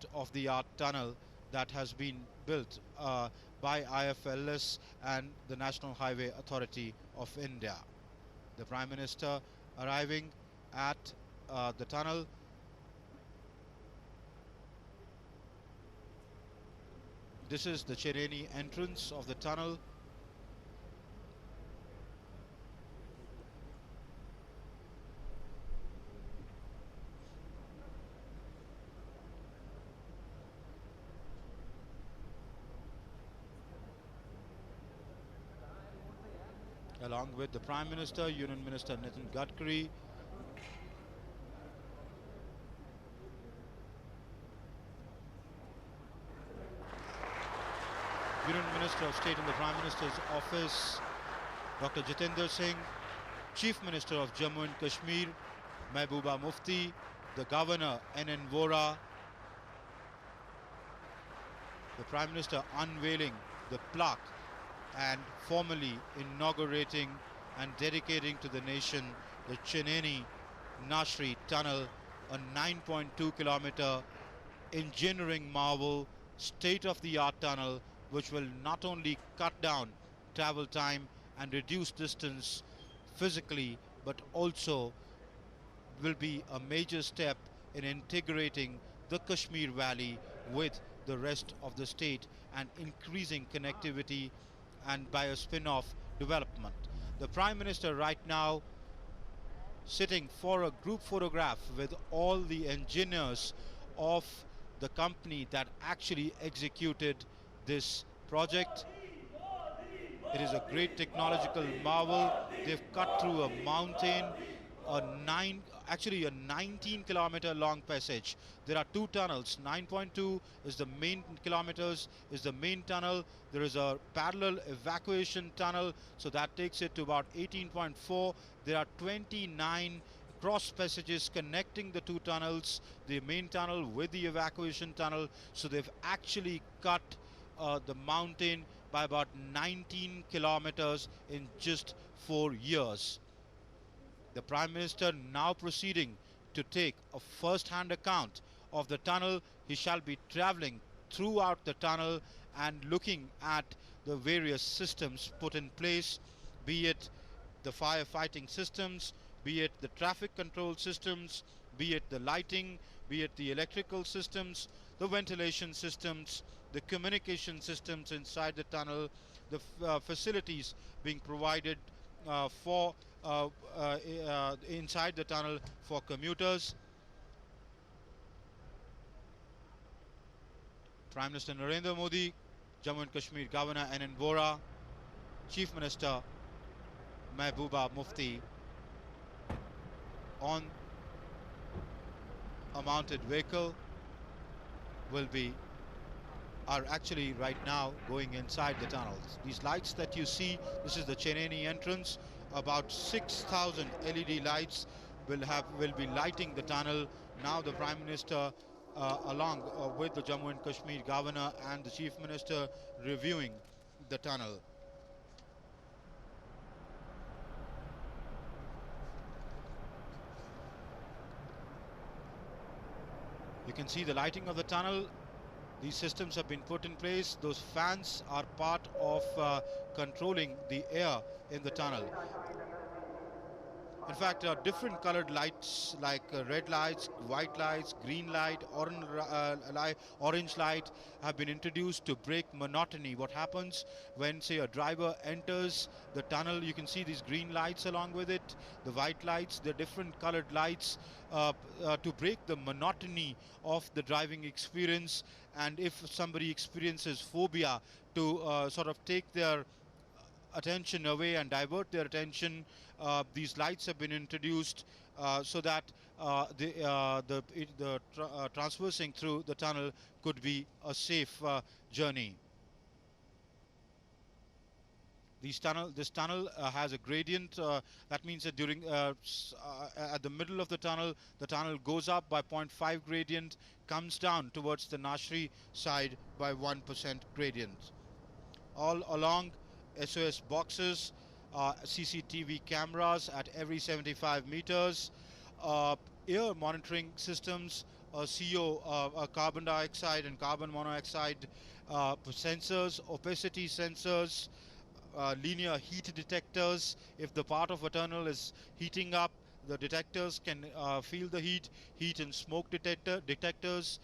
state-of-the-art tunnel that has been built by IFLS and the National Highway Authority of India. The Prime Minister arriving at the tunnel. This is the Cheneni entrance of the tunnel. Along with the Prime Minister, Union Minister Nitin Gadkari, Union Minister of State in the Prime Minister's office, Dr. Jitendra Singh, Chief Minister of Jammu and Kashmir, Mehbooba Mufti, the Governor N.N. Vora, the Prime Minister unveiling the plaque and formally inaugurating and dedicating to the nation the Cheneni Nashri Tunnel, a 9.2 kilometer engineering marvel, state-of-the-art tunnel which will not only cut down travel time and reduce distance physically, but also will be a major step in integrating the Kashmir Valley with the rest of the state and increasing connectivity and by a spin-off development. The Prime Minister right now sitting for a group photograph with all the engineers of the company that actually executed this project. It is a great technological marvel. They've cut through a mountain, a 19-kilometer long passage. There are two tunnels. 9.2 is the main kilometers, is the main tunnel. There is a parallel evacuation tunnel, so that takes it to about 18.4. There are 29 cross passages connecting the two tunnels, the main tunnel with the evacuation tunnel. So they've actually cut the mountain by about 19 kilometers in just 4 years. The Prime Minister now proceeding to take a first-hand account of the tunnel. He shall be traveling throughout the tunnel and looking at the various systems put in place, be it the firefighting systems, be it the traffic control systems, be it the lighting, be it the electrical systems, the ventilation systems, the communication systems inside the tunnel, the facilities being provided for inside the tunnel for commuters. Prime Minister Narendra Modi, Jammu and Kashmir Governor N.N. Vora, Chief Minister Mehbooba Mufti on a mounted vehicle are actually right now going inside the tunnels. These lights that you see, this is the Cheneni entrance. About 6,000 LED lights will be lighting the tunnel. Now the Prime Minister along with the Jammu and Kashmir Governor and the Chief Minister reviewing the tunnel. You can see the lighting of the tunnel. These systems have been put in place. Those fans are part of controlling the air in the tunnel. In fact, different colored lights like red lights, white lights, green light, orange light have been introduced to break monotony. What happens when, say, a driver enters the tunnel, you can see these green lights along with it, the white lights, the different colored lights to break the monotony of the driving experience. And if somebody experiences phobia, to sort of take their attention away and divert their attention, these lights have been introduced so that traversing through the tunnel could be a safe journey. This tunnel has a gradient. That means that during at the middle of the tunnel goes up by 0.5 gradient, comes down towards the Nashri side by 1% gradient. All along, SOS boxes, CCTV cameras at every 75 meters, air monitoring systems CO, carbon dioxide and carbon monoxide sensors, opacity sensors, linear heat detectors. If the part of a tunnel is heating up, the detectors can feel the heat and smoke detectors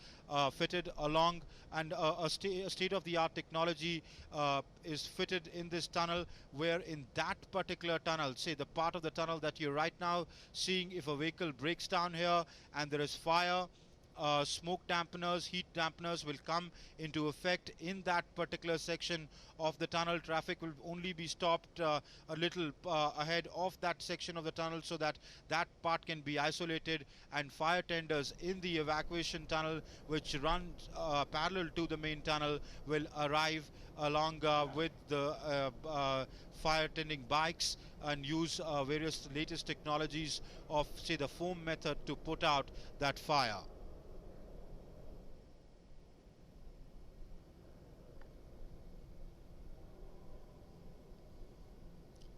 fitted along, and a state-of-the-art technology is fitted in this tunnel, where in that particular tunnel, say the part of the tunnel that you're right now seeing, if a vehicle breaks down here and there is fire, smoke dampeners, heat dampeners will come into effect in that particular section of the tunnel. Traffic will only be stopped a little ahead of that section of the tunnel, so that that part can be isolated, and fire tenders in the evacuation tunnel, which runs parallel to the main tunnel, will arrive along with the fire tending bikes, and use various latest technologies of, say, the foam method to put out that fire.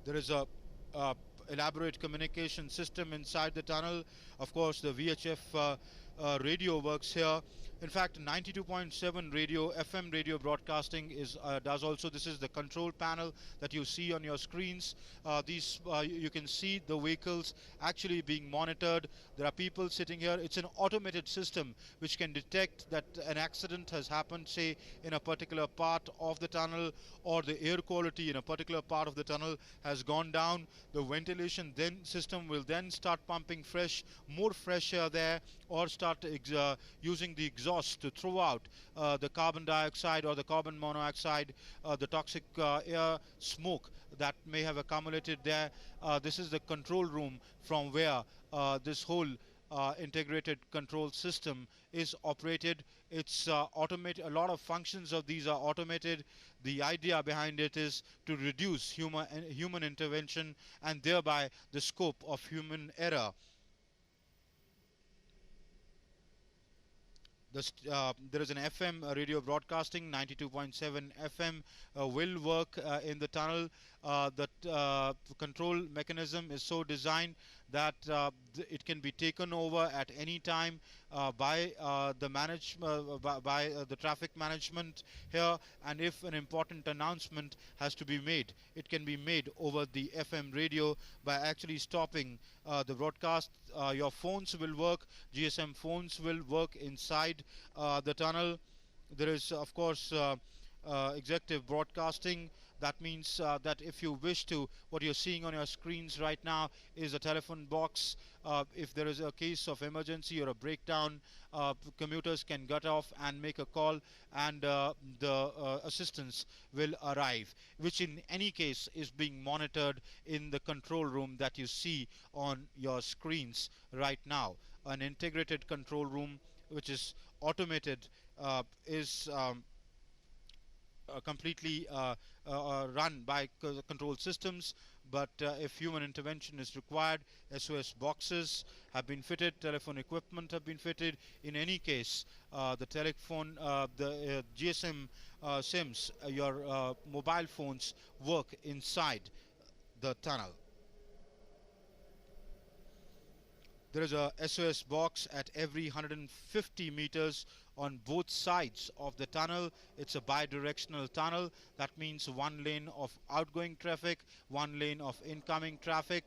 There is a uh, elaborate communication system inside the tunnel. Of course, the VHF radio works here. In fact, 92.7 radio, FM radio broadcasting is does also. This is the control panel that you see on your screens. These you can see the vehicles actually being monitored. There are people sitting here. It's an automated system which can detect that an accident has happened, say in a particular part of the tunnel, or the air quality in a particular part of the tunnel has gone down. The ventilation then system will then start pumping more fresh air there, or start using the exhaust to throw out the carbon dioxide or the carbon monoxide, the toxic air smoke that may have accumulated there. This is the control room from where this whole integrated control system is operated. It's automated. A lot of functions of these are automated. The idea behind it is to reduce human intervention, and thereby the scope of human error. There is an FM radio broadcasting, 92.7 FM will work in the tunnel. The control mechanism is so designed that it can be taken over at any time by the traffic management here, and if an important announcement has to be made, it can be made over the FM radio by actually stopping the broadcast. Your phones will work, GSM phones will work inside the tunnel. There is, of course, executive broadcasting. That means that if you wish to, what you're seeing on your screens right now is a telephone box. If there is a case of emergency or a breakdown, commuters can get off and make a call, and the assistance will arrive, which in any case is being monitored in the control room that you see on your screens right now. An integrated control room which is automated is completely run by control systems, but if human intervention is required, SOS boxes have been fitted, telephone equipment have been fitted. In any case, the telephone, the GSM SIMs, your mobile phones work inside the tunnel. There is a SOS box at every 150 meters on both sides of the tunnel. It's a bi-directional tunnel. That means one lane of outgoing traffic, one lane of incoming traffic.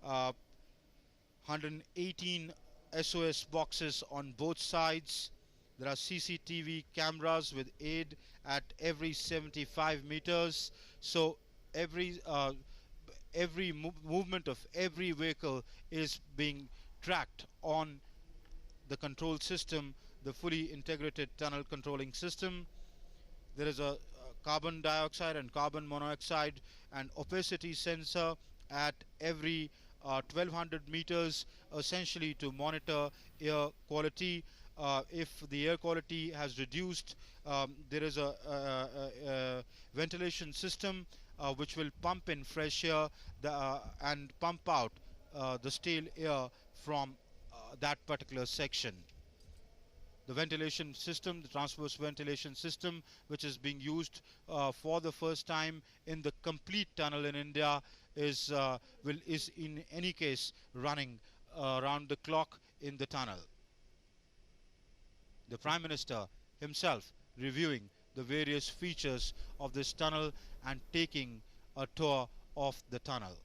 118 SOS boxes on both sides. There are CCTV cameras with aid at every 75 meters. So every movement of every vehicle is being tracked on the control system, the fully integrated tunnel controlling system. There is a carbon dioxide and carbon monoxide and opacity sensor at every 1200 meters, essentially to monitor air quality. If the air quality has reduced, there is a ventilation system which will pump in fresh air and pump out the stale air from that particular section. The ventilation system, the transverse ventilation system, which is being used for the first time in the complete tunnel in India, is in any case running around the clock in the tunnel. the Prime Minister himself reviewing the various features of this tunnel and taking a tour of the tunnel.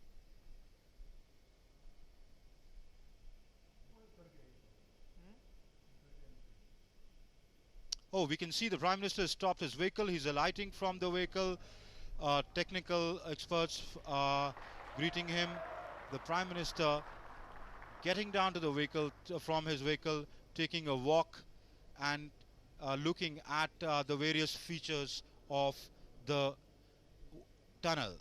Oh, we can see the Prime Minister has stopped his vehicle. He's alighting from the vehicle. Technical experts greeting him. The Prime Minister getting down to the vehicle, from his vehicle, taking a walk and looking at the various features of the tunnel.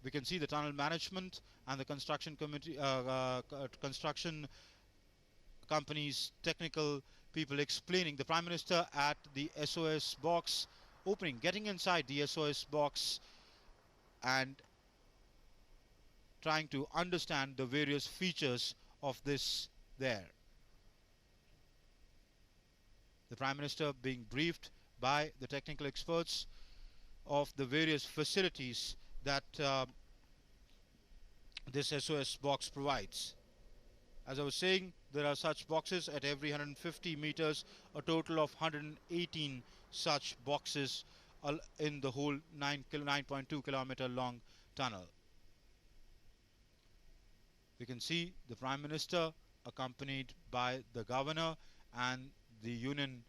We can see the tunnel management and the construction committee, construction company's technical people explaining. The Prime Minister at the SOS box, opening, getting inside the SOS box and trying to understand the various features of this there. The Prime Minister being briefed by the technical experts of the various facilities that this SOS box provides. As I was saying, there are such boxes at every 150 meters, a total of 118 such boxes in the whole 9.2 kilometer long tunnel. We can see the Prime Minister accompanied by the Governor and the Union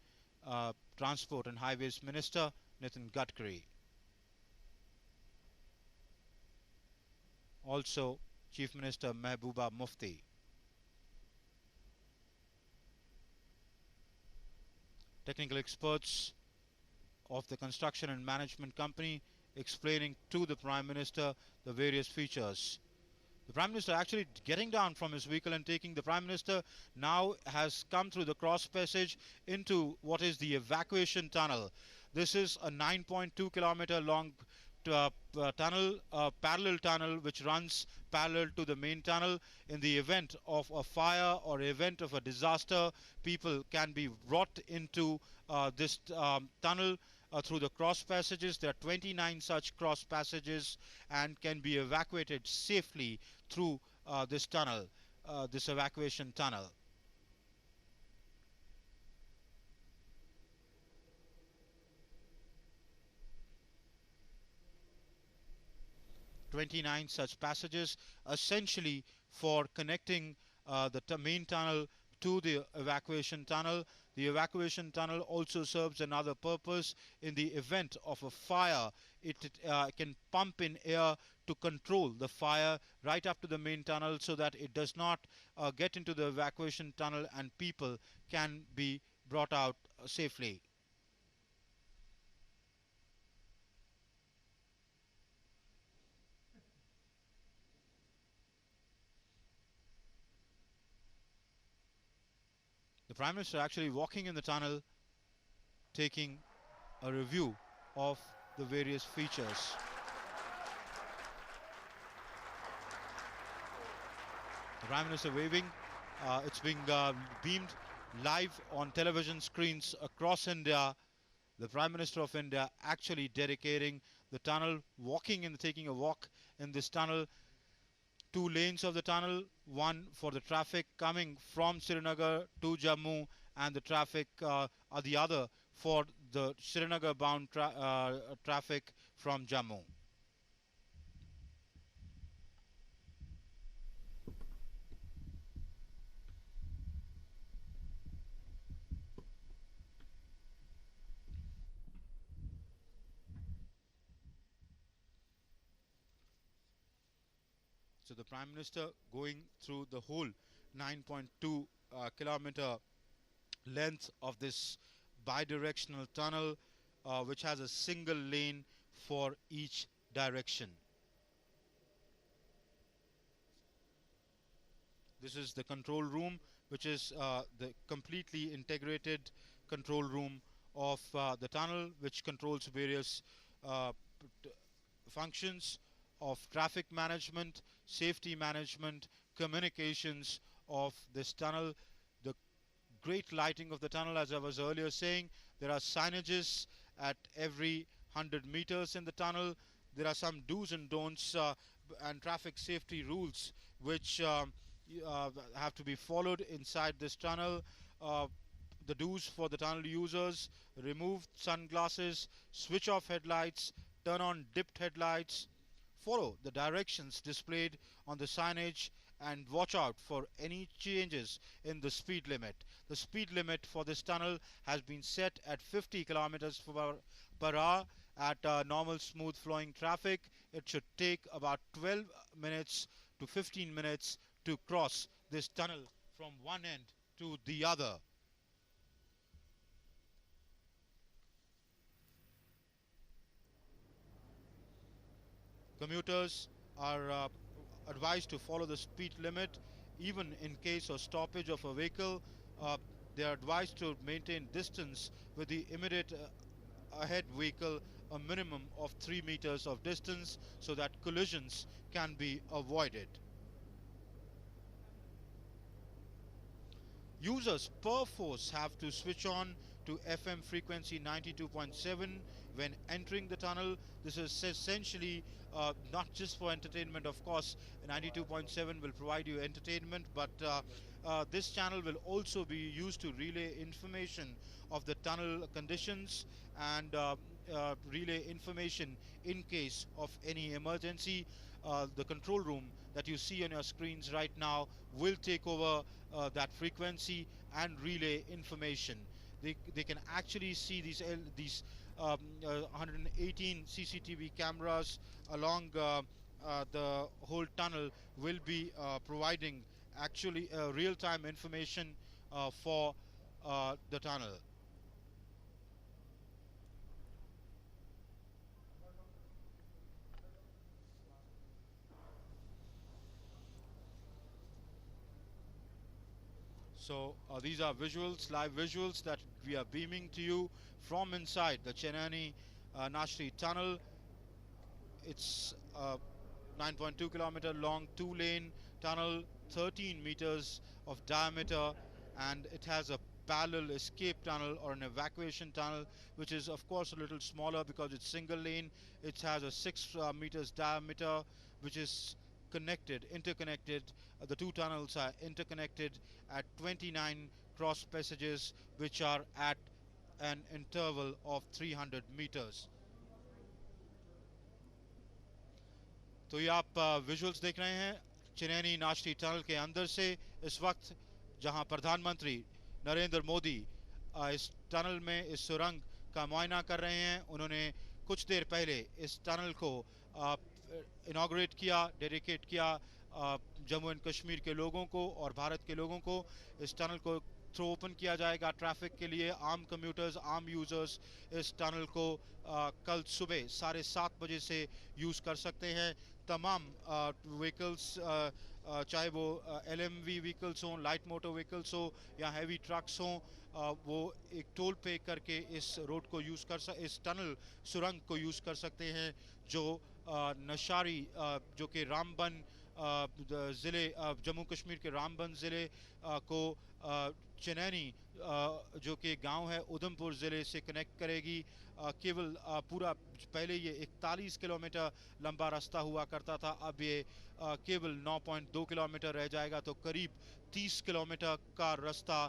Transport and Highways Minister Nitin Gadkari. Also Chief Minister Mehbooba Mufti. Technical experts of the construction and management company explaining to the Prime Minister the various features. The Prime Minister actually getting down from his vehicle and taking. The Prime Minister now has come through the cross passage into what is the evacuation tunnel. This is a 9.2 kilometer long tunnel, parallel tunnel, which runs parallel to the main tunnel. In the event of a fire or event of a disaster, people can be brought into this tunnel through the cross passages. There are 29 such cross passages and can be evacuated safely through this tunnel, this evacuation tunnel. "29 such passages, essentially for connecting the main tunnel to the evacuation tunnel. The evacuation tunnel also serves another purpose. In the event of a fire, it can pump in air to control the fire right up to the main tunnel so that it does not get into the evacuation tunnel and people can be brought out safely. The Prime Minister actually walking in the tunnel, taking a review of the various features. The Prime Minister waving. It's being beamed live on television screens across India. The Prime Minister of India actually dedicating the tunnel, walking and taking a walk in this tunnel. Two lanes of the tunnel, one for the traffic coming from Srinagar to Jammu, and the traffic the other for the Srinagar bound traffic from Jammu. So the Prime Minister going through the whole 9.2 kilometer length of this bidirectional tunnel, which has a single lane for each direction. This is the control room, which is the completely integrated control room of the tunnel, which controls various functions of traffic management, safety management, communications of this tunnel. The great lighting of the tunnel, as I was earlier saying, there are signages at every 100 meters in the tunnel. There are some do's and don'ts and traffic safety rules which have to be followed inside this tunnel. Uh, the do's for the tunnel users: remove sunglasses, switch off headlights, turn on dipped headlights, follow the directions displayed on the signage, and watch out for any changes in the speed limit. The speed limit for this tunnel has been set at 50 kilometers per hour. At normal smooth flowing traffic, it should take about 12 minutes to 15 minutes to cross this tunnel from one end to the other. Commuters are advised to follow the speed limit even in case of stoppage of a vehicle. Uh, they are advised to maintain distance with the immediate ahead vehicle, a minimum of 3 meters of distance, so that collisions can be avoided. Users perforce have to switch on to FM frequency 92.7 when entering the tunnel. This is essentially not just for entertainment, of course. 92.7 will provide you entertainment, but this channel will also be used to relay information of the tunnel conditions and relay information in case of any emergency. The control room that you see on your screens right now will take over that frequency and relay information. They can actually see these 118 CCTV cameras along the whole tunnel will be providing actually real-time information for the tunnel. So these are visuals, live visuals that we are beaming to you from inside the Chenani Nashri tunnel. It's a 9.2 kilometer long 2-lane tunnel, 13 meters of diameter, and it has a parallel escape tunnel or an evacuation tunnel, which is of course a little smaller because it's single lane. It has a 6 meters diameter, which is interconnected. The two tunnels are interconnected at 29 cross passages, which are at an interval of 300 meters. तो ये आप visuals देख रहे हैं Chenani नाश्ती tunnel के अंदर से इस वक्त, जहां प्रधानमंत्री नरेंद्र मोदी इस टनल में इस सुरंग का मुआयना कर रहे हैं। उन्होंने कुछ देर पहले इस टनल को इनॉग्रेट किया, डेडिकेट किया जम्मू एंड कश्मीर के लोगों को और भारत के लोगों को। इस टनल को थ्रो ओपन किया जाएगा ट्रैफिक के लिए। आम कम्यूटर्स, आम यूज़र्स इस टनल को कल सुबह 7:30 बजे से यूज़ कर सकते हैं। तमाम व्हीकल्स, चाहे वो LMV व्हीकल्स हों, लाइट मोटर व्हीकल्स हो या हैवी ट्रक्स हों, वो एक टोल पे करके इस रोड को इस टनल सुरंग को यूज़ कर सकते हैं। जो नशारी जो कि रामबन ज़िले, जम्मू कश्मीर के रामबन ज़िले को चिनैनी जो कि गांव है उधमपुर ज़िले से कनेक्ट करेगी। केवल पूरा पहले ये 41 किलोमीटर लंबा रास्ता हुआ करता था, अब ये केवल 9.2 किलोमीटर रह जाएगा। तो करीब 30 किलोमीटर का रास्ता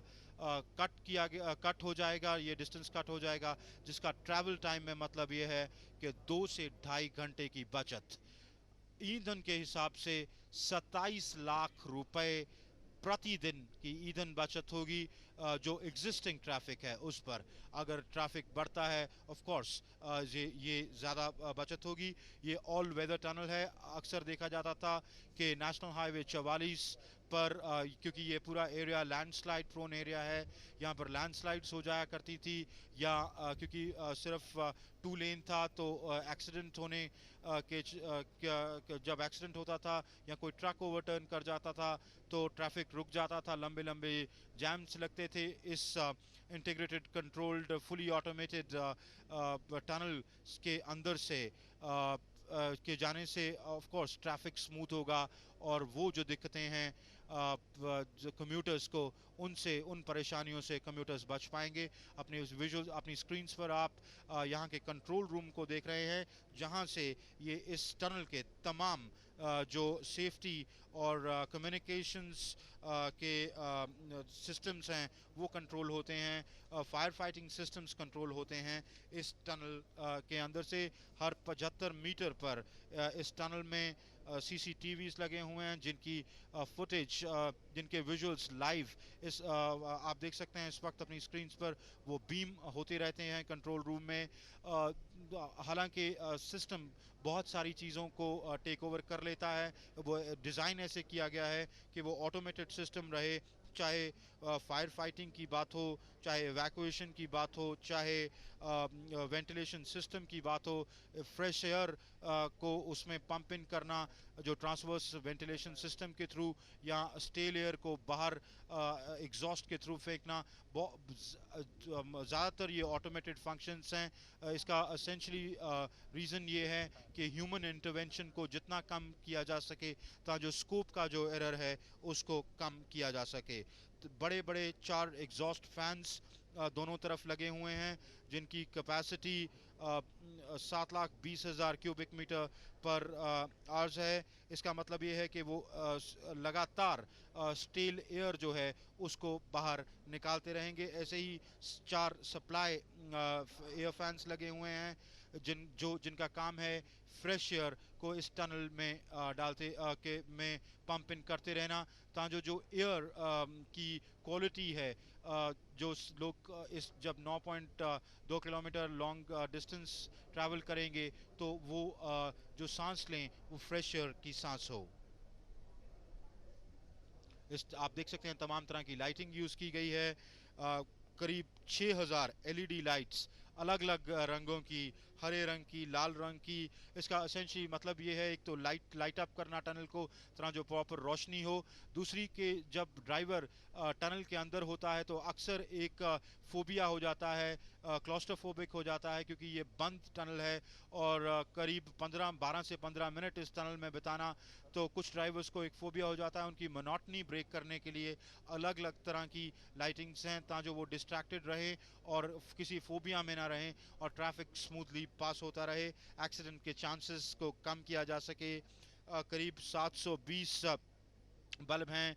कट हो जाएगा, ये डिस्टेंस कट हो जाएगा, जिसका ट्रैवल टाइम में मतलब ये है कि 2 से ढाई घंटे की बचत। ईंधन के हिसाब से 27 लाख रुपए प्रतिदिन की ईंधन बचत होगी जो एग्जिस्टिंग ट्रैफिक है उस पर। अगर ट्रैफिक बढ़ता है ऑफ कोर्स ये ज़्यादा बचत होगी। ये ऑल वेदर टनल है। अक्सर देखा जाता था कि नेशनल हाईवे 44 पर क्योंकि ये पूरा एरिया लैंडस्लाइड प्रोन एरिया है, यहाँ पर लैंडस्लाइड्स हो जाया करती थी, या क्योंकि सिर्फ 2 लेन था तो एक्सीडेंट होने जब एक्सीडेंट होता था या कोई ट्रक ओवरटर्न कर जाता था तो ट्रैफिक रुक जाता था, लंबे लंबे जैम्स लगते थे। इस integrated controlled fully automated tunnel के अंदर से के जाने से ऑफ कोर्स ट्रैफिक स्मूथ होगा और वो जो दिक्कतें हैं जो कम्यूटर्स को, उन परेशानियों से कम्यूटर्स बच पाएंगे। अपने विजुअल अपनी स्क्रीन्स पर आप यहाँ के कंट्रोल रूम को देख रहे हैं, जहाँ से ये इस टनल के तमाम जो सेफ्टी और कम्युनिकेशंस के सिस्टम्स हैं वो कंट्रोल होते हैं, फायर फाइटिंग सिस्टम्स कंट्रोल होते हैं इस टनल के अंदर से। हर 75 मीटर पर इस टनल में CCTVs लगे हुए हैं जिनकी फुटेज, जिनके विजुअल्स लाइव इस आप देख सकते हैं इस वक्त अपनी स्क्रीन्स पर, वो बीम होते रहते हैं कंट्रोल रूम में। हालांकि सिस्टम बहुत सारी चीज़ों को टेक ओवर कर लेता है, वो डिज़ाइन ऐसे किया गया है कि वो ऑटोमेटेड सिस्टम रहे, चाहे फायर फाइटिंग की बात हो, चाहे एवैक्यूएशन की बात हो, चाहे वेंटिलेशन सिस्टम की बात हो, फ्रेश एयर को उसमें पंप इन करना जो ट्रांसवर्स वेंटिलेशन सिस्टम के थ्रू, या स्टेल एयर को बाहर एग्जॉस्ट के थ्रू फेंकना, ज़्यादातर ये ऑटोमेटेड फंक्शंस हैं। इसका असेंशली रीज़न ये है कि ह्यूमन इंटरवेंशन को जितना कम किया जा सके, ताकि जो स्कोप का जो एरर है उसको कम किया जा सके। तो बड़े बड़े 4 एग्जॉस्ट फैंस दोनों तरफ लगे हुए हैं जिनकी capacity 7,20,000 cubic metre per hours है। इसका मतलब ये है कि वो लगातार स्टील एयर जो है उसको बाहर निकालते रहेंगे। ऐसे ही 4 सप्लाई एयर फैंस लगे हुए हैं जिनका काम है फ्रेश एयर को इस टनल में डालते के में पंप इन करते रहना, ताकि जो एयर की क्वालिटी है, जो लोग इस जब 9.2 किलोमीटर लॉन्ग डिस्टेंस ट्रैवल करेंगे तो वो जो सांस लें वो फ्रेश एयर की सांस हो। इस आप देख सकते हैं तमाम तरह की लाइटिंग यूज़ की गई है, करीब 6000 LED लाइट्स अलग अलग रंगों की, हरे रंग की, लाल रंग की। इसका एसेंशियली मतलब ये है, एक तो लाइट अप करना टनल को, तरह जो प्रॉपर रोशनी हो। दूसरी के जब ड्राइवर टनल के अंदर होता है तो अक्सर एक फोबिया हो जाता है, क्लॉस्ट्रोफोबिक हो जाता है, क्योंकि ये बंद टनल है और करीब 12 से 15 मिनट इस टनल में बिताना, तो कुछ ड्राइवर्स को एक फोबिया हो जाता है। उनकी मोनोटनी ब्रेक करने के लिए अलग अलग तरह की लाइटिंग्स हैं ताकि वो डिस्ट्रैक्टेड रहें और किसी फोबिया में ना रहें और ट्रैफिक स्मूथली पास होता रहे, एक्सीडेंट के चांसेस को कम किया जा सके। करीब 720 बल्ब हैं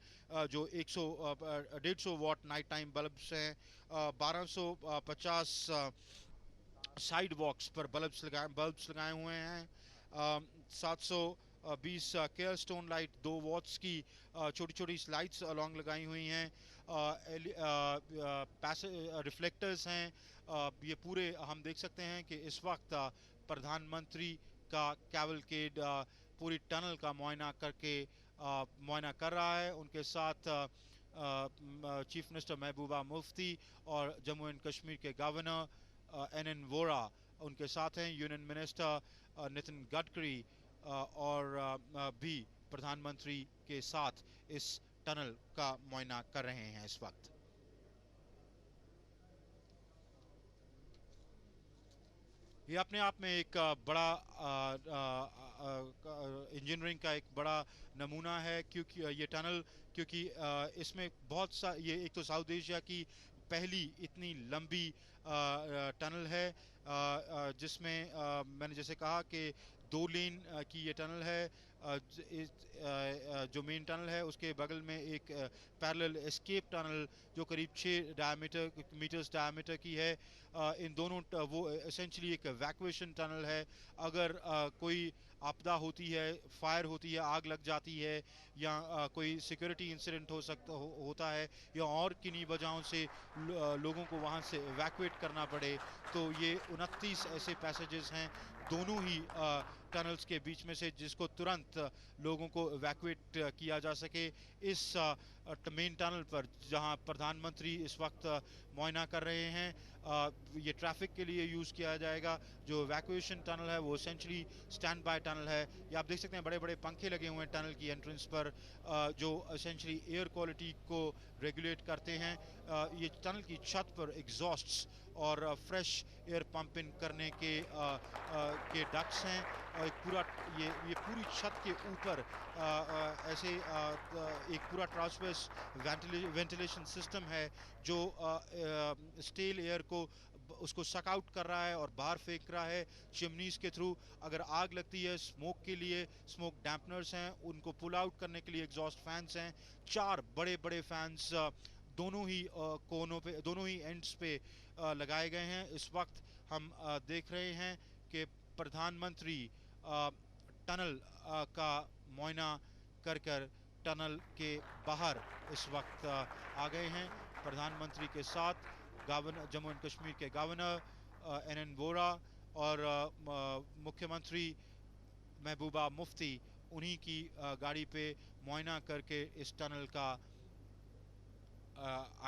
जो 150 वाट नाइट टाइम बल्ब्स हैं, 1250 साइड वॉक्स पर बल्ब्स लगाए हुए हैं, 720 केयर स्टोन लाइट 2 वॉट्स की छोटी छोटी लाइट्स अलॉन्ग लगाई हुई हैं, रिफ्लेक्टर्स हैं। ये पूरे हम देख सकते हैं कि इस वक्त प्रधानमंत्री का कैवलकेड पूरी टनल का मुआयना कर रहा है। उनके साथ चीफ मिनिस्टर महबूबा मुफ्ती और जम्मू एंड कश्मीर के गवर्नर NN वोरा उनके साथ हैं, यूनियन मिनिस्टर नितिन गडकरी और भी प्रधानमंत्री के साथ इस टनल का मुआयना कर रहे हैं इस वक्त। ये अपने आप में एक बड़ा इंजीनियरिंग का एक बड़ा नमूना है, क्योंकि ये टनल, क्योंकि इसमें बहुत सा, ये एक तो साउथ एशिया की पहली इतनी लंबी टनल है जिसमें मैंने जैसे कहा कि 2 लेन की ये टनल है। जो मेन टनल है उसके बगल में एक पैरेलल एस्केप टनल जो करीब 6 मीटर्स डायमीटर की है। इन दोनों वो एसेंशली एक एवैक्यूएशन टनल है। अगर कोई आपदा होती है, फायर होती है, आग लग जाती है, या कोई सिक्योरिटी इंसिडेंट होता है, या और किन्हीं वजहों से लोगों को वहाँ से एवैक्यूएट करना पड़े, तो ये 29 ऐसे पैसेजेस हैं दोनों ही टनल्स के बीच में से जिसको तुरंत लोगों को एवैक्यूएट किया जा सके। इस मेन टनल पर जहां प्रधानमंत्री इस वक्त मुआयना कर रहे हैं, ये ट्रैफिक के लिए यूज़ किया जाएगा। जो एवैक्यूएशन टनल है वो एसेंशली स्टैंड बाय टनल है। ये आप देख सकते हैं बड़े बड़े पंखे लगे हुए हैं टनल की एंट्रेंस पर जो एसेंशली एयर क्वालिटी को रेगुलेट करते हैं। ये टनल की छत पर एग्जॉस्ट्स और फ्रेश एयर पंप इन करने के डक्ट्स हैं। एक पूरा ये पूरी छत के ऊपर ऐसे एक पूरा ट्रांसवर्स वेंटिलेशन सिस्टम है जो स्टील एयर को उसको सक आउट कर रहा है और बाहर फेंक रहा है चिमनीज के थ्रू। अगर आग लगती है स्मोक के लिए स्मोक डैम्पनर्स हैं, उनको पुल आउट करने के लिए एग्जॉस्ट फैंस हैं। 4 बड़े बड़े फैंस दोनों ही कोनों पे, दोनों ही एंड्स पे लगाए गए हैं। इस वक्त हम देख रहे हैं कि प्रधानमंत्री टनल का मुआयना कर कर टनल के बाहर इस वक्त आ गए हैं। प्रधानमंत्री के साथ गवर्नर जम्मू एंड कश्मीर के गवर्नर एन वोरा और मुख्यमंत्री महबूबा मुफ्ती उन्हीं की गाड़ी पे मुआयना करके इस टनल का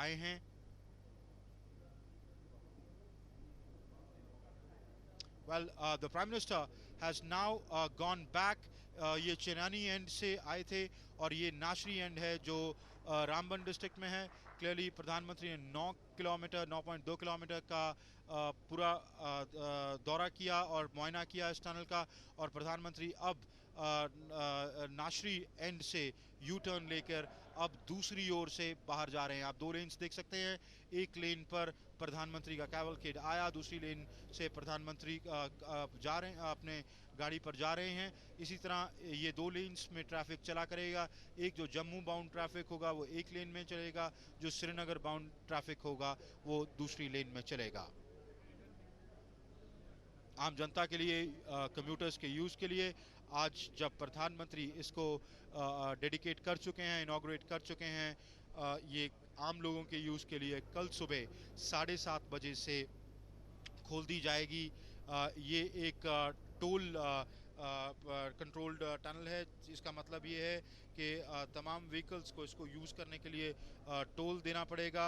आए हैं। Well, the Prime Minister has now gone back. ये चेनानी एंड से आए थे और ये नाशरी एंड है जो रामबन डिस्ट्रिक्ट में है। क्लियरली प्रधानमंत्री ने 9 किलोमीटर 9.2 किलोमीटर का पूरा दौरा किया और मुआयना किया इस टनल का। और प्रधानमंत्री अब नाशरी एंड से यू टर्न लेकर अब दूसरी ओर से बाहर जा रहे हैं। आप 2 लेन्स देख सकते हैं। एक लेन पर प्रधानमंत्री का कैवलकेड आया, दूसरी लेन से प्रधानमंत्री जा रहे हैं, अपने गाड़ी पर जा रहे हैं। इसी तरह ये 2 लेन्स में ट्रैफिक चला करेगा। एक जो जम्मू बाउंड ट्रैफिक होगा वो एक लेन में चलेगा, जो श्रीनगर बाउंड ट्रैफिक होगा वो दूसरी लेन में चलेगा। आम जनता के लिए, कम्यूटर्स के यूज़ के लिए आज जब प्रधानमंत्री इसको डेडिकेट कर चुके हैं, इनॉग्रेट कर चुके हैं, ये आम लोगों के यूज़ के लिए कल सुबह 7:30 बजे से खोल दी जाएगी। ये एक टोल कंट्रोल्ड टनल है। इसका मतलब ये है कि तमाम व्हीकल्स को इसको यूज़ करने के लिए टोल देना पड़ेगा।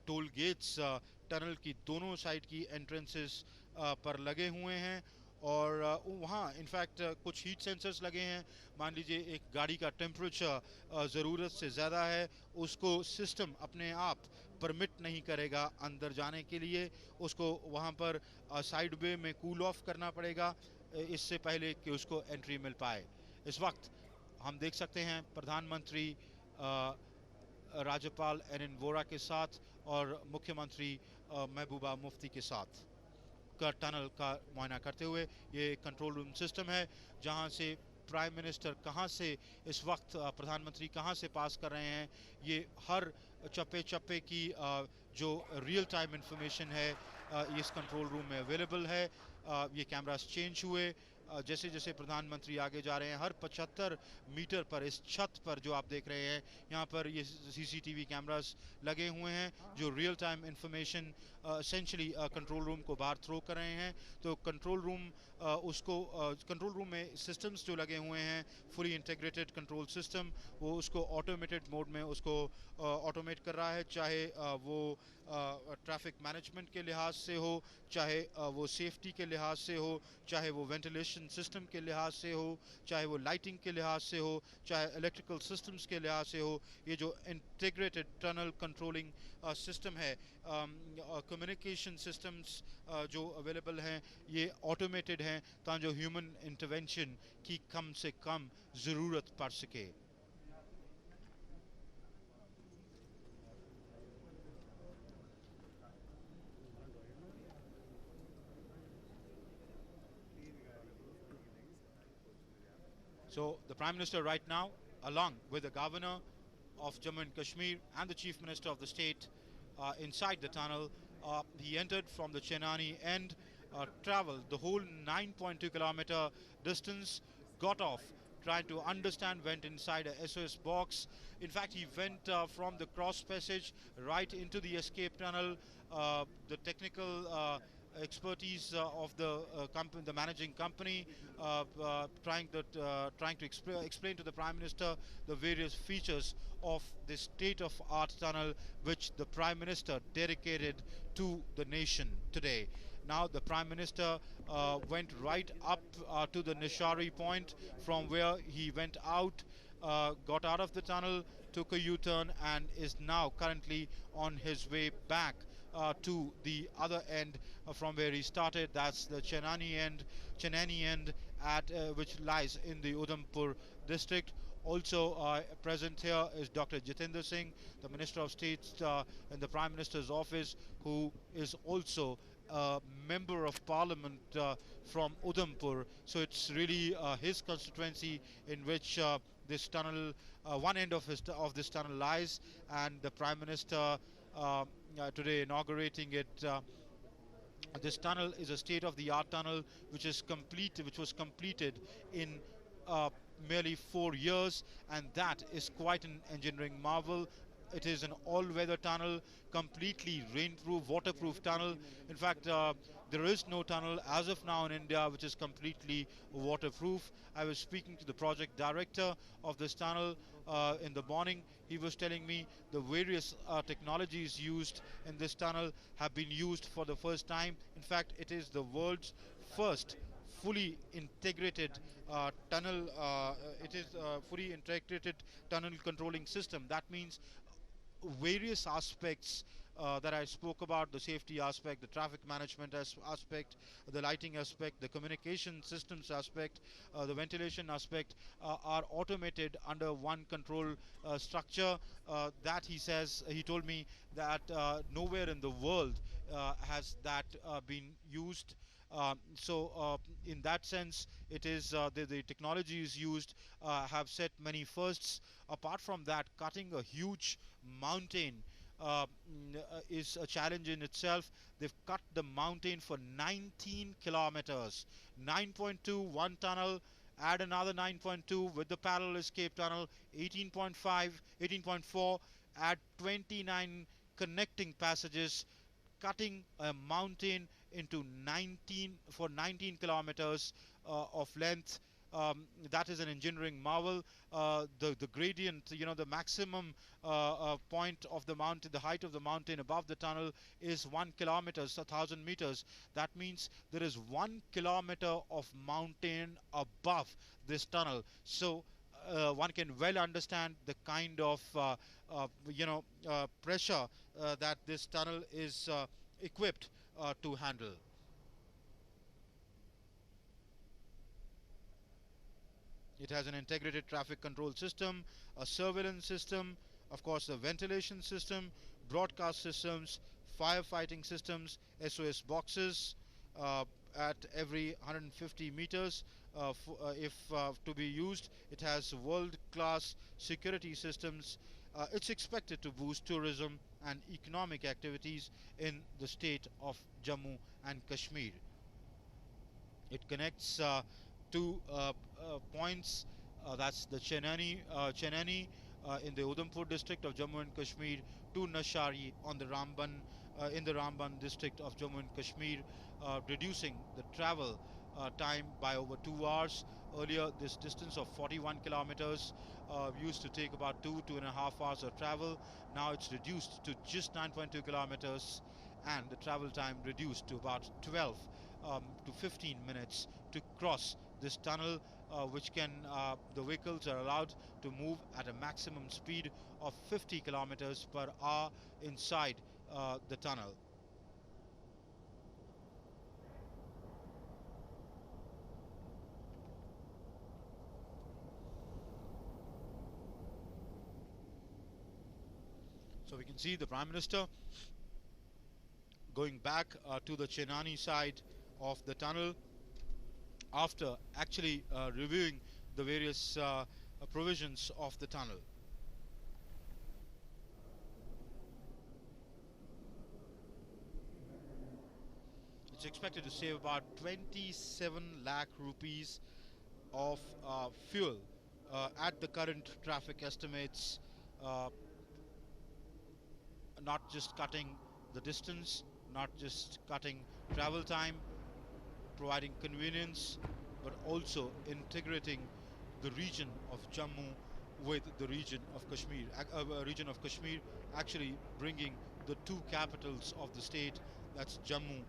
टोल गेट्स टनल की दोनों साइड की एंट्रेंसेस पर लगे हुए हैं और वहाँ इनफैक्ट कुछ हीट सेंसर्स लगे हैं। मान लीजिए एक गाड़ी का टेम्परेचर ज़रूरत से ज़्यादा है, उसको सिस्टम अपने आप परमिट नहीं करेगा अंदर जाने के लिए, उसको वहाँ पर साइड वे में कूल ऑफ करना पड़ेगा इससे पहले कि उसको एंट्री मिल पाए। इस वक्त हम देख सकते हैं प्रधानमंत्री राज्यपाल एन वोरा के साथ और मुख्यमंत्री महबूबा मुफ्ती के साथ का टनल का मुआयना करते हुए। ये कंट्रोल रूम सिस्टम है जहां से प्राइम मिनिस्टर कहां से इस वक्त प्रधानमंत्री कहां से पास कर रहे हैं, ये हर चप्पे चप्पे की जो रियल टाइम इंफॉर्मेशन है इस कंट्रोल रूम में अवेलेबल है। ये कैमरास चेंज हुए जैसे जैसे प्रधानमंत्री आगे जा रहे हैं। हर 75 मीटर पर इस छत पर जो आप देख रहे हैं यहाँ पर ये सीसीटीवी कैमरास लगे हुए हैं जो real time information essentially control room को बाहर थ्रो कर रहे हैं। तो कंट्रोल रूम कंट्रोल रूम में सिस्टम्स जो लगे हुए हैं, फुली इंटीग्रेटेड कंट्रोल सिस्टम, वो उसको ऑटोमेटेड मोड में उसको ऑटोमेट कर रहा है, चाहे वो ट्रैफिक मैनेजमेंट के लिहाज से हो, चाहे वो सेफ्टी के लिहाज से हो, चाहे वो वेंटिलेशन सिस्टम के लिहाज से हो, चाहे वो लाइटिंग के लिहाज से हो, चाहे इलेक्ट्रिकल सिस्टम्स के लिहाज से हो। ये जो इंटीग्रेटेड टनल कंट्रोलिंग सिस्टम है, कम्युनिकेशन सिस्टम्स जो अवेलेबल हैं ये ऑटोमेटेड हैं ताकि जो ह्यूमन इंटरवेंशन की कम से कम ज़रूरत पड़ सके। So the Prime Minister right now, along with the Governor of Jammu and Kashmir and the Chief Minister of the state inside the tunnel, he entered from the Chenani end, traveled the whole 9.2 kilometer distance, got off, tried to understand, went inside a SOS box. In fact, he went from the cross passage right into the escape tunnel. The technical expertise of the company, the managing company, trying to explain to the Prime Minister the various features of the state-of-art tunnel which the Prime Minister dedicated to the nation today. Now the Prime Minister went right up to the Nishari point, from where he went out, got out of the tunnel, took a U-turn, and is now currently on his way back to the other end from where he started. That's the Chenani end, at which lies in the Udhampur district. Also present here is Dr. Jitendra Singh, the Minister of State in the Prime Minister's office, who is also a member of Parliament from Udhampur. So it's really his constituency in which this tunnel, one end of this tunnel lies, and the Prime Minister today inaugurating it. This tunnel is a state-of-the-art tunnel which was completed in uh, merely 4 years, and that is quite an engineering marvel. It is an all-weather tunnel, completely rainproof, waterproof tunnel. In fact, there is no tunnel as of now in India which is completely waterproof. I was speaking to the project director of this tunnel in the morning. He was telling me the various technologies used in this tunnel have been used for the first time. In fact, it is the world's first fully integrated tunnel. It is fully integrated tunnel controlling system. That means various aspects that I spoke about, the safety aspect, the traffic management aspect, the lighting aspect, the communication systems aspect, the ventilation aspect, are automated under one control structure. That he told me that nowhere in the world has that been used. In that sense, it is the technologies used have set many firsts. Apart from that, cutting a huge mountain is a challenge in itself. They've cut the mountain for 19 kilometers, 9.2 one tunnel, add another 9.2 with the parallel escape tunnel, 18.5, 18.4, add 29 connecting passages, cutting a mountain into 19 kilometers of length. That is an engineering marvel. The gradient, the maximum point of the mountain, the height of the mountain above the tunnel is 1 kilometer, 1,000 meters. That means there is 1 kilometer of mountain above this tunnel. So one can well understand the kind of pressure that this tunnel is equipped to handle. It has an integrated traffic control system, a surveillance system, of course, a ventilation system, broadcast systems, firefighting systems, SOS boxes at every 150 meters. If to be used, it has world-class security systems. It's expected to boost tourism and economic activities in the state of Jammu and Kashmir. It connects two points. That's the Chenani in the Udhampur district of Jammu and Kashmir to Nashari on the Ramban in the Ramban district of Jammu and Kashmir, reducing the travel time by over 2 hours. Earlier, this distance of 41 kilometers used to take about 2.5 hours of travel. Now it's reduced to just 9.2 kilometers, and the travel time reduced to about 12 to 15 minutes to cross this tunnel, which the vehicles are allowed to move at a maximum speed of 50 kilometers per hour inside the tunnel. So we can see the Prime Minister going back to the Chenani side of the tunnel after actually reviewing the various provisions of the tunnel. It's expected to save about 27 lakh rupees of fuel at the current traffic estimates, not just cutting the distance, not just cutting travel time, providing convenience, but also integrating the region of Jammu with the region of Kashmir, actually bringing the two capitals of the state, that's Jammu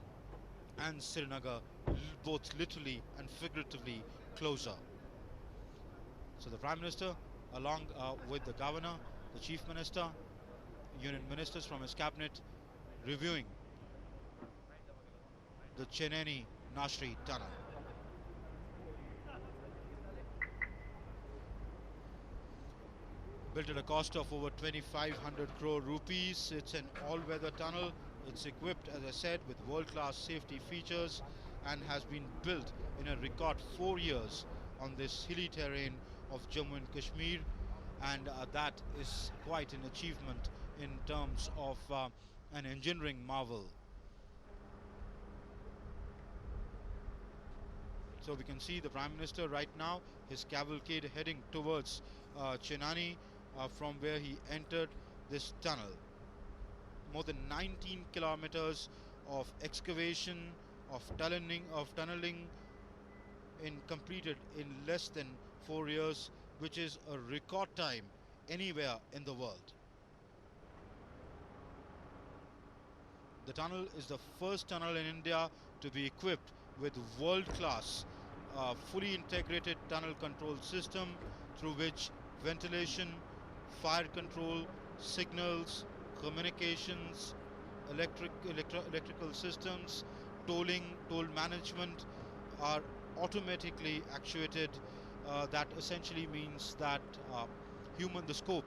and Srinagar, both literally and figuratively closer. So the Prime Minister, along with the Governor, the Chief Minister, Union Ministers from his cabinet, reviewing the Chenani Nashri tunnel. built at a cost of over 2,500 crore rupees. It's an all-weather tunnel. It's equipped, as I said, with world-class safety features and has been built in a record 4 years on this hilly terrain of Jammu and Kashmir, and that is quite an achievement in terms of an engineering marvel. So we can see the Prime Minister right now, his cavalcade heading towards Chenani from where he entered this tunnel. More than 19 kilometers of excavation, of tunneling completed in less than 4 years, which is a record time anywhere in the world. The tunnel is the first tunnel in India to be equipped with world-class fully integrated tunnel control system through which ventilation, fire control, signals, communications, electrical systems, toll management are automatically actuated. That essentially means that the scope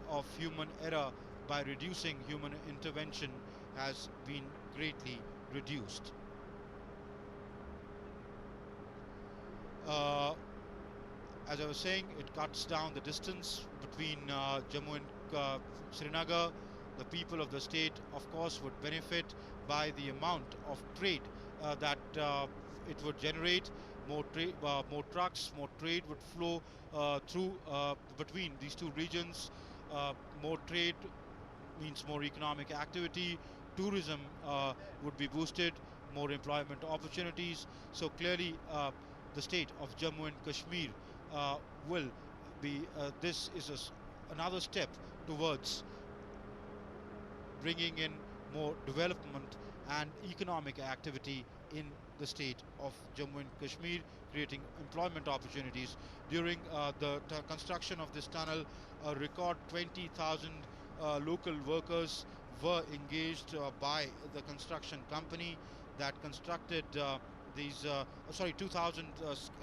of human error by reducing human intervention has been greatly reduced. As I was saying, it cuts down the distance between Jammu and Srinagar. The people of the state, of course, would benefit by the amount of trade that it would generate. More trucks, more trade would flow through between these two regions. More trade means more economic activity. Tourism would be boosted, more employment opportunities. So clearly, the state of Jammu and Kashmir will be. This is another step towards bringing in more development and economic activity in the state of Jammu and Kashmir, creating employment opportunities. During the construction of this tunnel, a record 20,000 local workers were engaged by the construction company that constructed these 2,000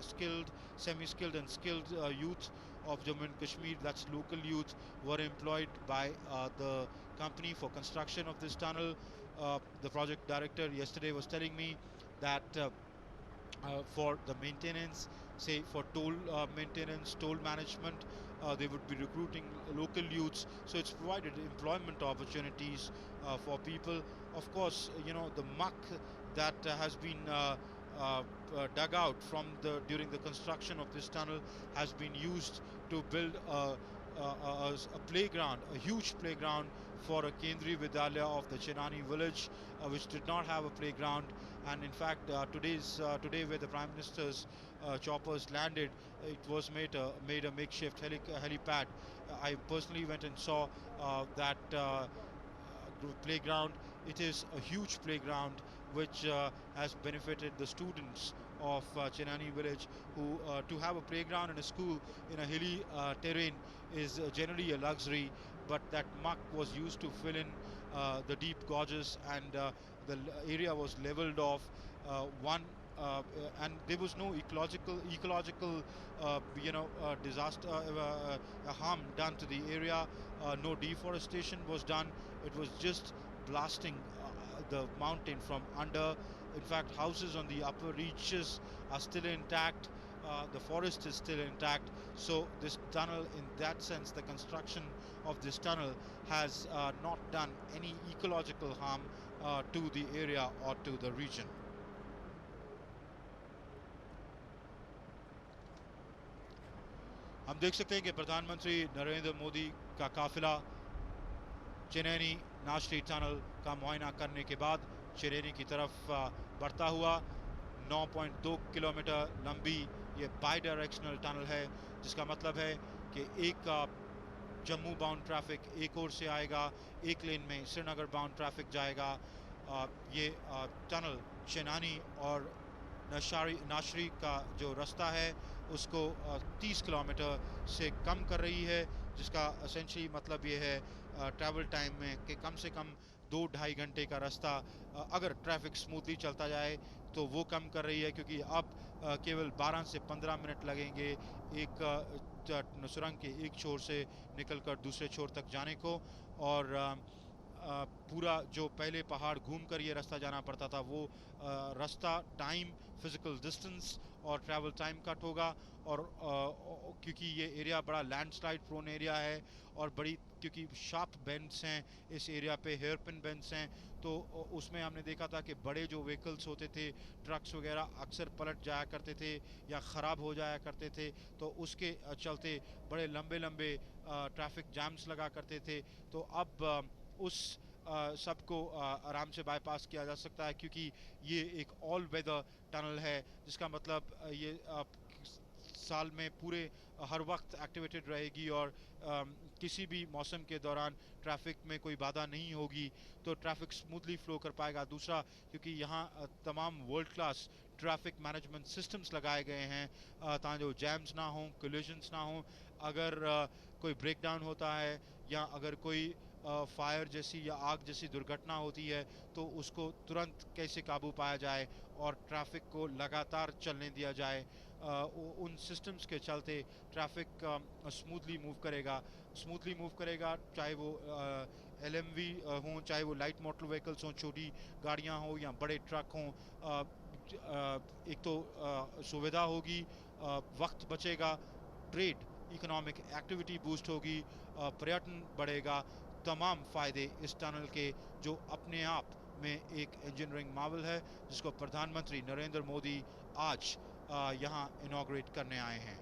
skilled, semi-skilled and skilled youth of Jammu and Kashmir, that's local youth, were employed by the company for construction of this tunnel. The project director yesterday was telling me that for the maintenance, say for toll maintenance, toll management, they would be recruiting local youths. So it's provided employment opportunities for people. Of course, the muck that has been dug out from during the construction of this tunnel has been used to build a playground, a huge playground for a Kendriya Vidyalaya of the Chenani village, which did not have a playground. And in fact, today where the Prime Minister's choppers landed, it was made a makeshift helipad. I personally went and saw that playground. It is a huge playground which has benefited the students of Chenani village, who to have a playground in a school in a hilly terrain is generally a luxury, but that muck was used to fill in the deep gorges, and the area was leveled off. And there was no ecological disaster harm done to the area. No deforestation was done. It was just blasting the mountain from under. In fact, houses on the upper reaches are still intact. The forest is still intact. So this tunnel, in that sense, the construction of this tunnel has not done any ecological harm to the area or to the region. हम देख सकते हैं कि प्रधानमंत्री नरेंद्र मोदी का काफिला चेनैनी Nashri tunnel का मुआयना करने के बाद चेनैनी की तरफ बढ़ता हुआ 9.2 किलोमीटर लंबी ये बाई डायरेक्शनल टनल है, जिसका मतलब है कि एक जम्मू बाउंड ट्रैफिक एक ओर से आएगा, एक लेन में श्रीनगर बाउंड ट्रैफिक जाएगा। ये टनल चेनानी और नाशरी का जो रास्ता है उसको 30 किलोमीटर से कम कर रही है, जिसका एसेंशियली मतलब ये है ट्रैवल टाइम में कि कम से कम 2-2.5 घंटे का रास्ता अगर ट्रैफिक स्मूथली चलता जाए तो वो कम कर रही है, क्योंकि अब केवल 12 से 15 मिनट लगेंगे एक सुरंग के एक छोर से निकलकर दूसरे छोर तक जाने को। और पूरा जो पहले पहाड़ घूमकर ये रास्ता जाना पड़ता था, वो रास्ता, टाइम, फिजिकल डिस्टेंस और ट्रैवल टाइम कट होगा। और क्योंकि ये एरिया बड़ा लैंडस्लाइड प्रोन एरिया है और बड़ी, क्योंकि शार्प बेंड्स हैं इस एरिया पे, हेयर पिन बेंड्स हैं, तो उसमें हमने देखा था कि बड़े जो व्हीकल्स होते थे, ट्रक्स वगैरह, अक्सर पलट जाया करते थे या ख़राब हो जाया करते थे। तो उसके चलते बड़े लंबे लंबे ट्रैफिक जैम्स लगा करते थे। तो अब उस सबको आराम से बाईपास किया जा सकता है, क्योंकि ये एक ऑल वेदर टनल है, जिसका मतलब ये साल में पूरे हर वक्त एक्टिवेटेड रहेगी और किसी भी मौसम के दौरान ट्रैफिक में कोई बाधा नहीं होगी, तो ट्रैफिक स्मूथली फ्लो कर पाएगा। दूसरा, क्योंकि यहाँ तमाम world class traffic management systems लगाए गए हैं ताकि जो जैम्स ना हों, कोलिजन्स ना हों। अगर कोई ब्रेकडाउन होता है या अगर कोई फायर जैसी या आग जैसी दुर्घटना होती है, तो उसको तुरंत कैसे काबू पाया जाए और ट्रैफिक को लगातार चलने दिया जाए। उन सिस्टम्स के चलते ट्रैफिक स्मूथली मूव करेगा, चाहे वो एलएमवी हों, चाहे वो लाइट मोटर व्हीकल्स हों, छोटी गाड़ियां हों या बड़े ट्रक हों। एक तो सुविधा होगी, वक्त बचेगा, ट्रेड, इकोनॉमिक एक्टिविटी बूस्ट होगी, पर्यटन बढ़ेगा। तमाम फ़ायदे इस टनल के, जो अपने आप में एक इंजीनियरिंग मावल है, जिसको प्रधानमंत्री नरेंद्र मोदी आज यहाँ इनॉग्रेट करने आए हैं।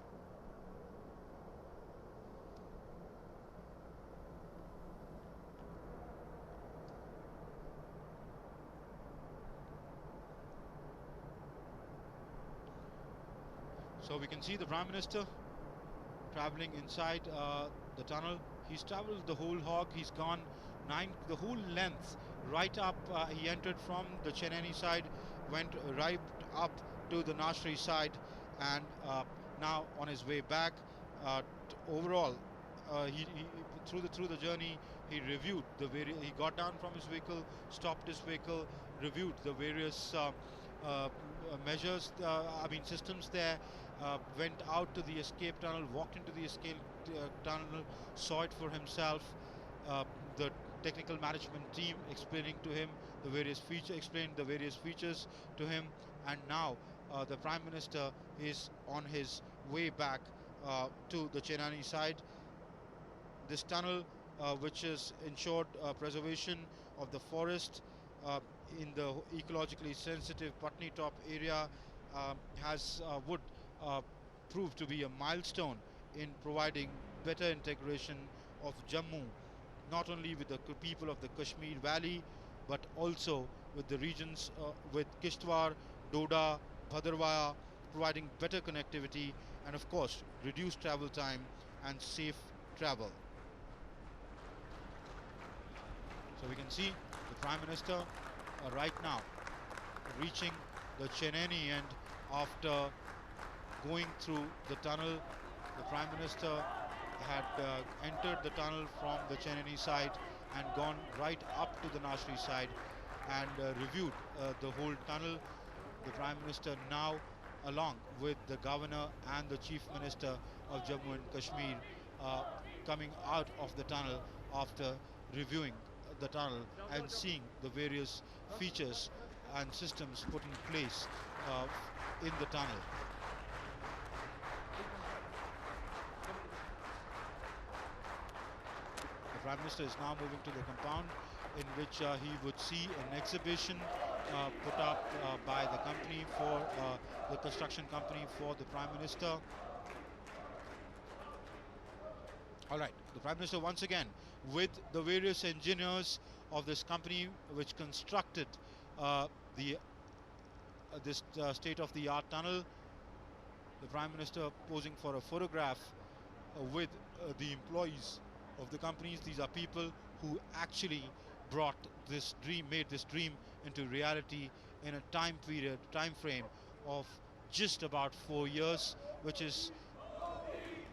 So we can see the Prime Minister traveling inside the tunnel. He's traveled the whole hog. He's gone the whole length, right up. He entered from the Cheneni side, went right up to the Nashri side, and now on his way back. Overall, he through the journey, he reviewed the various. He got down from his vehicle, stopped his vehicle, reviewed the various measures. Systems there. Went out to the escape tunnel, walked into the escape tunnel, saw it for himself. The technical management team explained the various features to him, and now the Prime Minister is on his way back to the Chenani side. This tunnel, which is ensured preservation of the forest in the ecologically sensitive Patni Top area, would prove to be a milestone in providing better integration of Jammu, not only with the people of the Kashmir Valley, but also with the regions with Kishtwar, Doda, Bhadarwah, providing better connectivity and of course reduced travel time and safe travel. So we can see the Prime Minister right now reaching the Cheneni end. After going through the tunnel, the Prime Minister had entered the tunnel from the Cheneni side and gone right up to the Nashri side and reviewed the whole tunnel. The Prime Minister now, along with the Governor and the Chief Minister of Jammu and Kashmir, coming out of the tunnel after reviewing the tunnel and seeing the various features and systems put in place in the tunnel. The Prime Minister is now moving to the compound, in which he would see an exhibition put up by the company for the construction company for the Prime Minister. All right, the Prime Minister once again with the various engineers of this company which constructed this state-of-the-art tunnel. The Prime Minister posing for a photograph with the employees of the companies. These are people who actually brought this dream, made this dream into reality in a time frame of just about 4 years, which is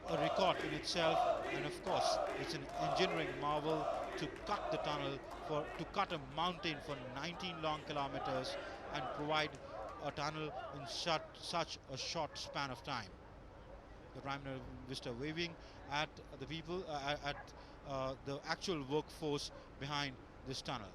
a record in itself. And of course, it's an engineering marvel to cut the tunnel, to cut a mountain for 19 long kilometers and provide a tunnel in such a short span of time. the Prime Minister waving at the people, at the actual workforce behind this tunnel.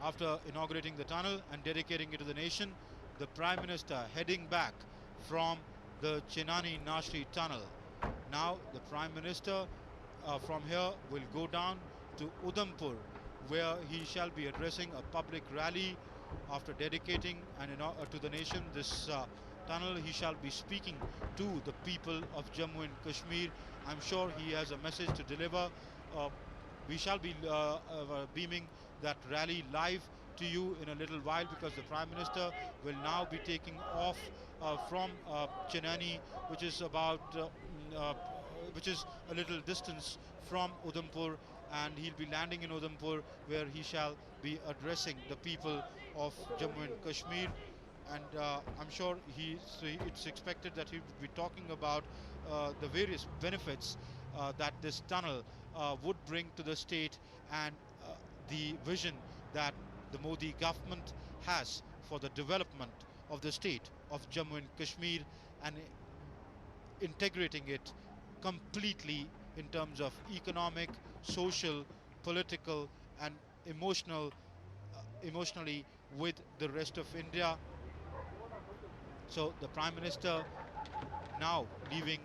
After inaugurating the tunnel and dedicating it to the nation, the Prime Minister heading back from the Chenani Nashri tunnel. Now the Prime Minister from here will go down to Udhampur, where he shall be addressing a public rally. After dedicating to the nation this tunnel, he shall be speaking to the people of Jammu and Kashmir. I'm sure he has a message to deliver. We shall be beaming that rally live to you in a little while, because the Prime Minister will now be taking off from Chenani, which is about which is a little distance from Udhampur, and he'll be landing in Udhampur, where he shall be addressing the people of Jammu and Kashmir. And I'm sure it's expected that he will be talking about the various benefits that this tunnel would bring to the state, and the vision that the Modi government has for the development of the state of Jammu and Kashmir, and integrating it completely in terms of economic, social, political, and emotionally with the rest of India. So the Prime Minister now leaving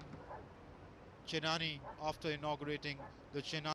Chenani after inaugurating the Chenani